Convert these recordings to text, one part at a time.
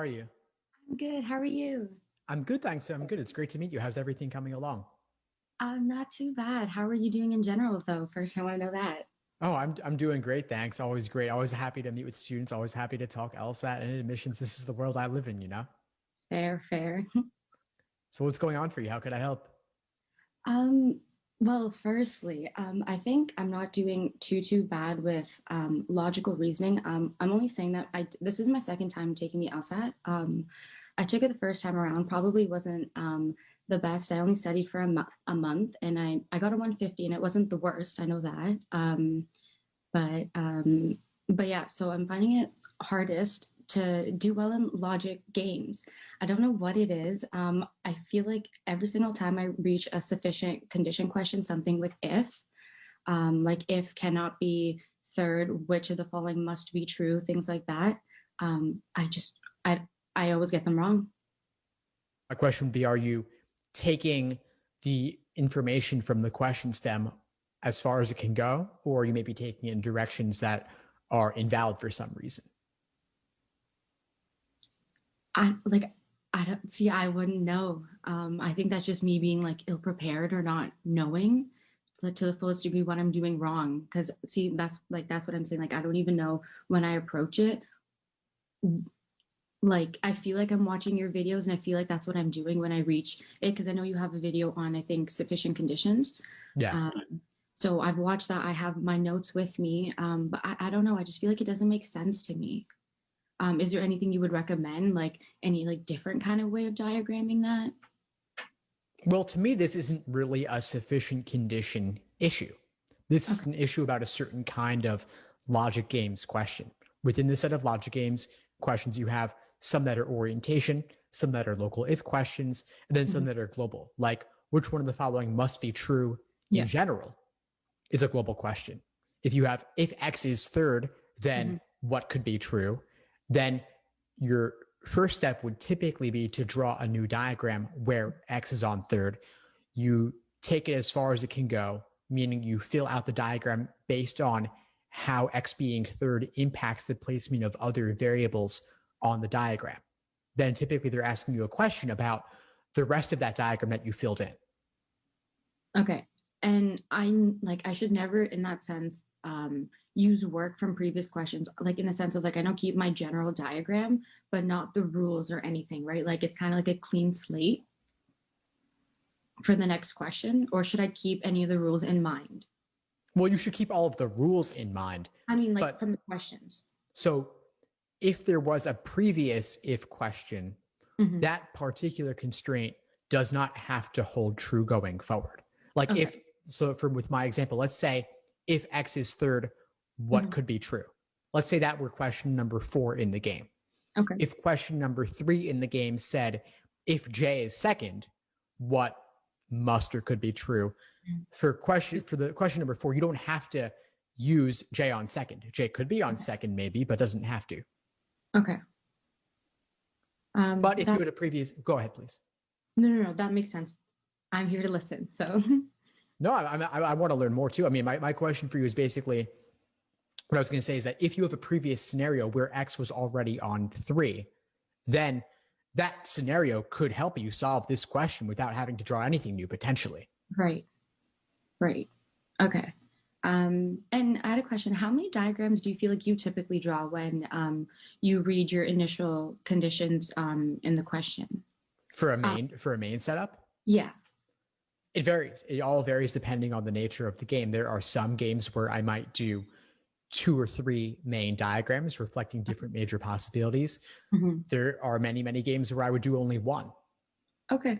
you? I'm good. How are you? I'm good, thanks. I'm good. It's great to meet you. How's everything coming along? Not too bad. How are you doing in general, though? First, I want to know that. Oh, I'm doing great, thanks. Always great. Always happy to meet with students. Always happy to talk LSAT and admissions. This is the world I live in, you know? Fair, fair. So what's going on for you? How could I help? Um, well, firstly, I think I'm not doing too bad with logical reasoning. I'm only saying that this is my second time taking the LSAT. I took it the first time around, probably wasn't the best. I only studied for a month, and I got a 150, and it wasn't the worst. I know that. But but yeah, so I'm finding it hardest to do well in logic games. I don't know what it is. I feel like every single time I reach a sufficient condition question, something with if, like if cannot be third, which of the following must be true, things like that. I just I always get them wrong. My question would be, are you taking the information from the question stem as far as it can go, or are you maybe taking it in directions that are invalid for some reason? I like I don't see. I wouldn't know. I think that's just me being like ill prepared or not knowing to the fullest degree what I'm doing wrong. Because see, that's what I'm saying. Like I don't even know when I approach it. Like I feel like I'm watching your videos, and I feel like that's what I'm doing when I reach it. Because I know you have a video on I think sufficient conditions. Yeah. So I've watched that. I have my notes with me, but I don't know. I just feel like it doesn't make sense to me. Is there anything you would recommend, like any like different kind of way of diagramming that? Well, to me, this isn't really a sufficient condition issue. This is Okay. an issue about a certain kind of logic games question. Within the set of logic games questions, you have some that are orientation, some that are local if questions, and then some Mhm. that are global. Like, which one of the following must be true in Yeah. general is a global question. If you have, if X is third, then Hmm. what could be true? Then your first step would typically be to draw a new diagram where X is on third. You take it as far as it can go, meaning you fill out the diagram based on how X being third impacts the placement of other variables on the diagram. Then typically they're asking you a question about the rest of that diagram that you filled in. Okay. And I should never, in that sense, use work from previous questions, like in the sense of like I don't keep my general diagram, but not the rules or anything, right? Like it's kind of like a clean slate for the next question, or should I keep any of the rules in mind? Well, you should keep all of the rules in mind, I mean, like but from the questions. so if there was a previous if question, Hmm. that particular constraint does not have to hold true going forward. Like Okay. if so from with my example, let's say if X is third, what Hmm. could be true? Let's say that were question number 4 in the game. Okay. If question number 3 in the game said if J is second, what must or could be true? For the question number 4, you don't have to use J on second. J could be on second maybe, but doesn't have to. Okay. But if you That had a previous, go ahead, please. no, that makes sense. I'm here to listen. So, No, I want to learn more too. I mean, my question for you is basically what I was going to say is that if you have a previous scenario where X was already on 3, then that scenario could help you solve this question without having to draw anything new potentially. right, right. Okay. And I had a question. How many diagrams do you feel like you typically draw when you read your initial conditions in the question? Uh, For a main setup, yeah. it varies. It all varies depending on the nature of the game. There are some games where I might do 2 or 3 main diagrams reflecting different major possibilities. Hmm. There are many games where I would do only one. Okay.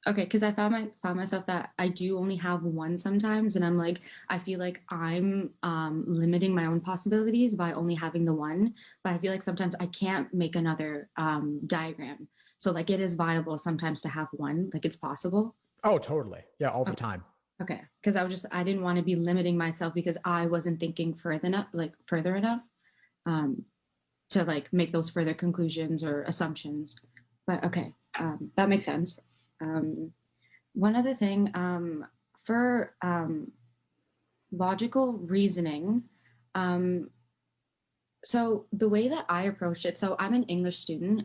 Okay. Because I found myself that I do only have one sometimes, and I'm like, I feel like I'm limiting my own possibilities by only having the one. But I feel like sometimes I can't make another diagram. So like it is viable sometimes to have one. Like it's possible. Oh, totally. Yeah, all the Okay. time. Okay. Because I didn't want to be limiting myself because I wasn't thinking further enough um, to like make those further conclusions or assumptions. But okay, that makes sense. Um, One other thing for logical reasoning, um, So the way that I approach it, so I'm an English student.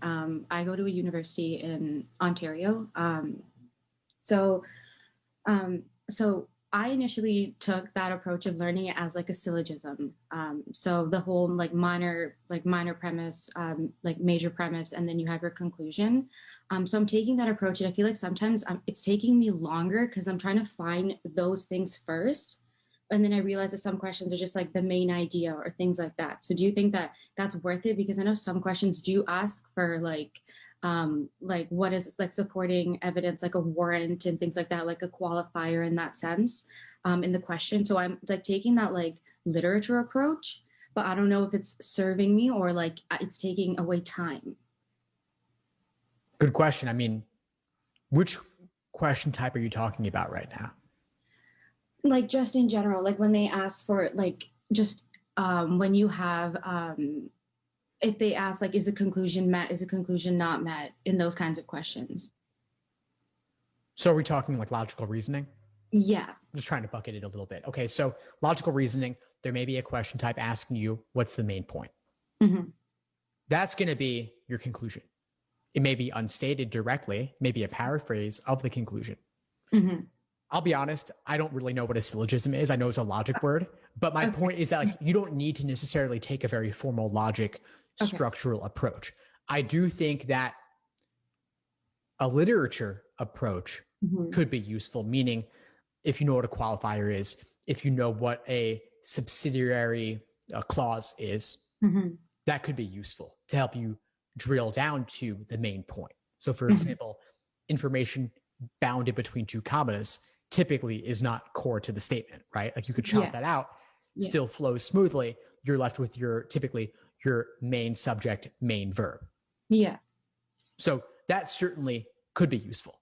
I go to a university in Ontario. So so I initially took that approach of learning it as like a syllogism. So the whole like minor premise, like major premise, and then you have your conclusion. So I'm taking that approach, and I feel like sometimes it's taking me longer because I'm trying to find those things first, and then I realize that some questions are just like the main idea or things like that. So do you think that that's worth it? Because I know some questions do ask for like what is like supporting evidence, like a warrant and things like that, like a qualifier in that sense, in the question. So I'm like taking that like literature approach, but I don't know if it's serving me or like it's taking away time. Good question. I mean, which question type are you talking about right now? Like just in general, like when they ask for like just when you have if they ask like is a conclusion met, is a conclusion not met, in those kinds of questions. So are we talking like logical reasoning? Yeah. I'm just trying to bucket it a little bit. Okay, so logical reasoning, there may be a question type asking you, what's the main point? Hmm. That's going to be your conclusion. It may be unstated directly, maybe a paraphrase of the conclusion. Hmm. I'll be honest, I don't really know what a syllogism is. I know it's a logic word, but my Okay. point is that like you don't need to necessarily take a very formal logic Okay. structural approach. I do think that a literature approach Hmm. could be useful, meaning if you know what a qualifier is, if you know what a subsidiary clause is, Hmm. that could be useful to help you drill down to the main point. So, for Hmm. example, information bounded between two commas typically is not core to the statement, right? Like you could chop Yeah. that out, Yeah. still flows smoothly. You're left with your typically your main subject, main verb. Yeah. So that certainly could be useful.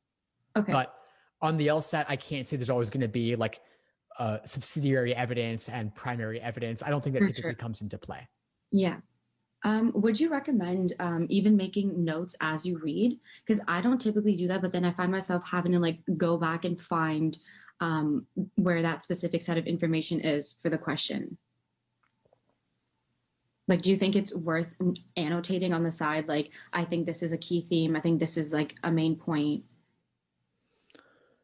Okay. But on the LSAT, I can't say there's always going to be like subsidiary evidence and primary evidence. I don't think that For typically sure. comes into play. Yeah. Would you recommend even making notes as you read? Because I don't typically do that, but then I find myself having to like go back and find where that specific set of information is for the question. Like, do you think it's worth annotating on the side? Like, I think this is a key theme. I think this is like a main point.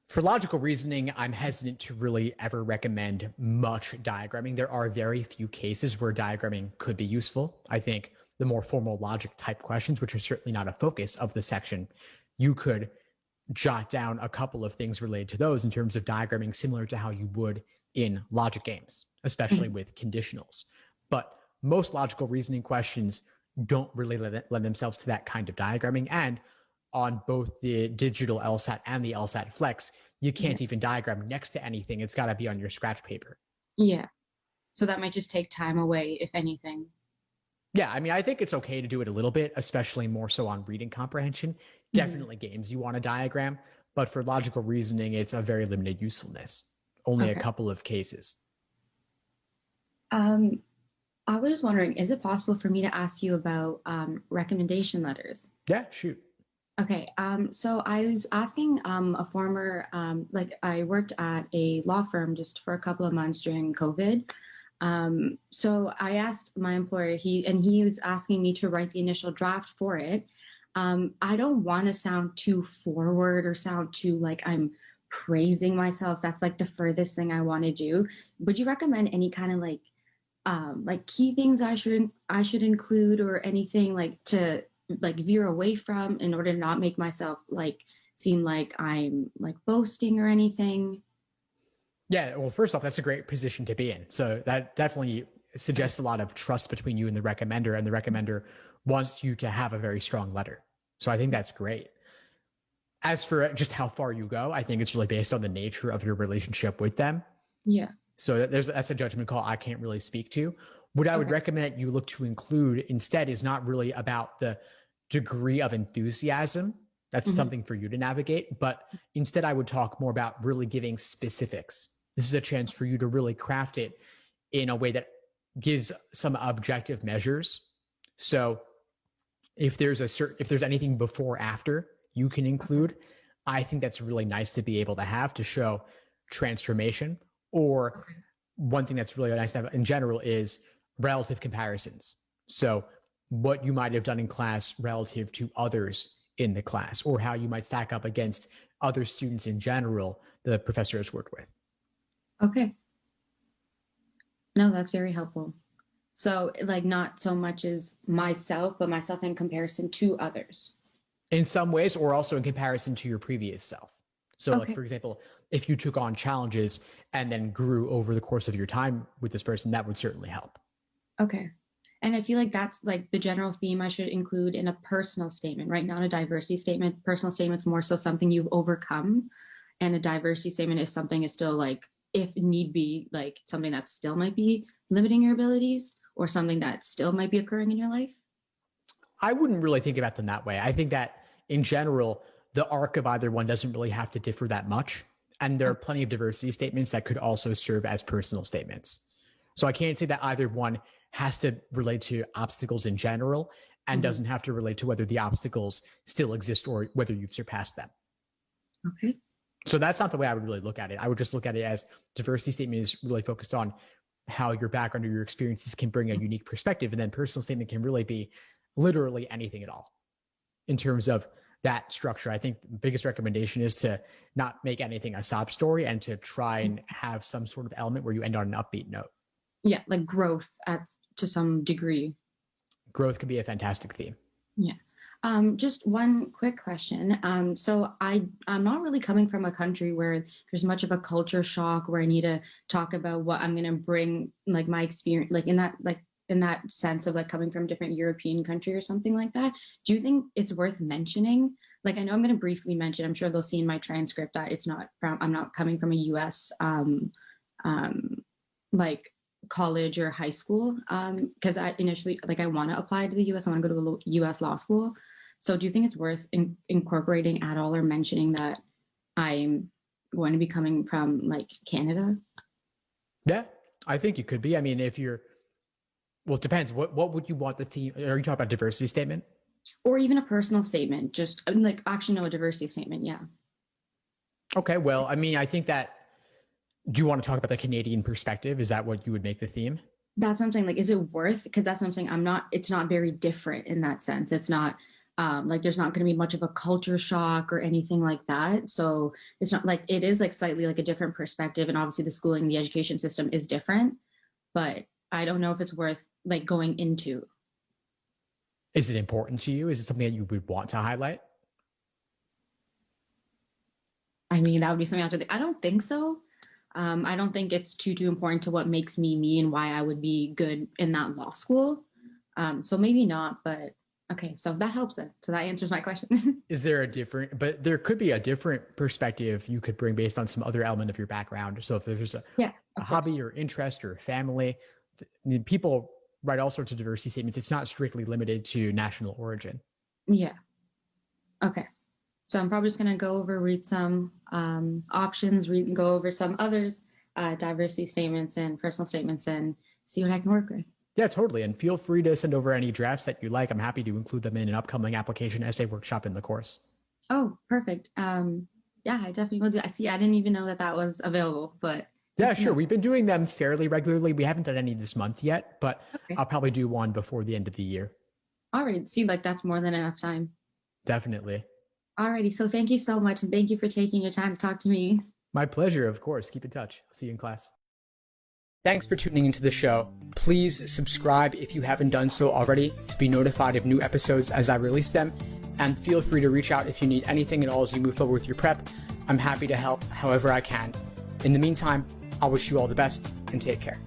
For logical reasoning, I'm hesitant to really ever recommend much diagramming. There are very few cases where diagramming could be useful. I think the more formal logic type questions, which are certainly not a focus of the section, you could jot down a couple of things related to those in terms of diagramming, similar to how you would in logic games, especially Mhm. with conditionals. But most logical reasoning questions don't really lend themselves to that kind of diagramming. And on both the digital LSAT and the LSAT Flex, you Yeah. can't even diagram next to anything. It's got to be on your scratch paper. Yeah. So that might just take time away, if anything. Yeah, I mean, I think it's okay to do it a little bit, especially more so on reading comprehension. Hmm. Definitely games you want to diagram, but for logical reasoning, it's a very limited usefulness. Only a Okay. couple of cases. Um, I was wondering, is it possible for me to ask you about recommendation letters? Yeah, shoot. Okay, so I was asking a former, like I worked at a law firm just for a couple of months during COVID. So I asked my employer, he was asking me to write the initial draft for it. I don't want to sound too forward or sound too like I'm praising myself. That's like the furthest thing I want to do. Would you recommend any kind of like key things I should include or anything like to like veer away from in order to not make myself like seem like I'm like boasting or anything? Yeah, well, first off, that's a great position to be in. So that definitely suggests a lot of trust between you and the recommender wants you to have a very strong letter. So I think that's great. As for just how far you go, I think it's really based on the nature of your relationship with them. Yeah. So that's a judgment call I can't really speak to. What I would Okay. recommend you look to include instead is not really about the degree of enthusiasm. That's Hmm. something for you to navigate. But instead, I would talk more about really giving specifics. This is a chance for you to really craft it in a way that gives some objective measures. So if there's anything before after you can Okay. include, I think that's really nice to be able to have to show transformation. Or Okay. one thing that's really nice to have in general is relative comparisons. So what you might have done in class relative to others in the class, or how you might stack up against other students in general the professor has worked with. Okay. No, that's very helpful. So, like, not so much as myself, but myself in comparison to others. In some ways, or also in comparison to your previous self. So, like, Okay. for example, if you took on challenges and then grew over the course of your time with this person, that would certainly help. Okay. And I feel like that's like the general theme I should include in a personal statement, right? Not a diversity statement. Personal statement's more so something you've overcome. And a diversity statement is something is still like, if need be, like something that still might be limiting your abilities or something that still might be occurring in your life. I wouldn't really think about them that way. I think that in general, the arc of either one doesn't really have to differ that much. And there are plenty of diversity statements that could also serve as personal statements. So I can't say that either one has to relate to obstacles in general and doesn't have to relate to whether the obstacles still exist or whether you've surpassed them. Okay. So that's not the way I would really look at it. I would just look at it as diversity statement is really focused on how your background or your experiences can bring a unique perspective. And then personal statement can really be literally anything at all in terms of that structure. I think the biggest recommendation is to not make anything a sob story and to try and have some sort of element where you end on an upbeat note. Yeah, like growth to some degree. Growth can be a fantastic theme. Yeah. Just one quick question. So I'm not really coming from a country where there's much of a culture shock where I need to talk about what I'm going to bring, like my experience, like in that sense of like coming from a different European country or something like that. Do you think it's worth mentioning? Like, I know I'm going to briefly mention, I'm sure they'll see in my transcript that I'm not coming from a US, like college or high school. Cause I initially, like, I want to apply to the US. I want to go to a US law school. So do you think it's worth incorporating at all or mentioning that I'm going to be coming from like Canada? Yeah, I think you could be. I mean, well, it depends. What would you want the theme? Are you talking about diversity statement? Or even a personal statement, just like actually no, a diversity statement. Yeah. Okay. Well, I mean, I think that, do you want to talk about the Canadian perspective? Is that what you would make the theme? That's what I'm saying. Like, is it worth? Because that's what I'm saying. It's not very different in that sense. It's not like there's not going to be much of a culture shock or anything like that. So it's not like it is like slightly like a different perspective. And obviously the schooling, the education system is different, but I don't know if it's worth like going into. Is it important to you? Is it something that you would want to highlight? I mean, that would be something I have to think. I don't think so. I don't think it's too important to what makes me me and why I would be good in that law school. So maybe not, but okay. So that helps then. So that answers my question. Is there but there could be a different perspective you could bring based on some other element of your background. So if there's a hobby or interest or family, people write all sorts of diversity statements. It's not strictly limited to national origin. Yeah. Okay. So I'm probably just going to read some options, go over some others, diversity statements and personal statements and see what I can work with. Yeah, totally. And feel free to send over any drafts that you like. I'm happy to include them in an upcoming application essay workshop in the course. Oh, perfect. Yeah, I definitely will do. I didn't even know that was available, but. Yeah, sure. We've been doing them fairly regularly. We haven't done any this month yet, but okay. I'll probably do one before the end of the year. All right. See, like that's more than enough time. Definitely. Alrighty, so thank you so much, and thank you for taking your time to talk to me. My pleasure, of course. Keep in touch. I'll see you in class. Thanks for tuning into the show. Please subscribe if you haven't done so already to be notified of new episodes as I release them, and feel free to reach out if you need anything at all as you move forward with your prep. I'm happy to help however I can. In the meantime, I'll wish you all the best and take care.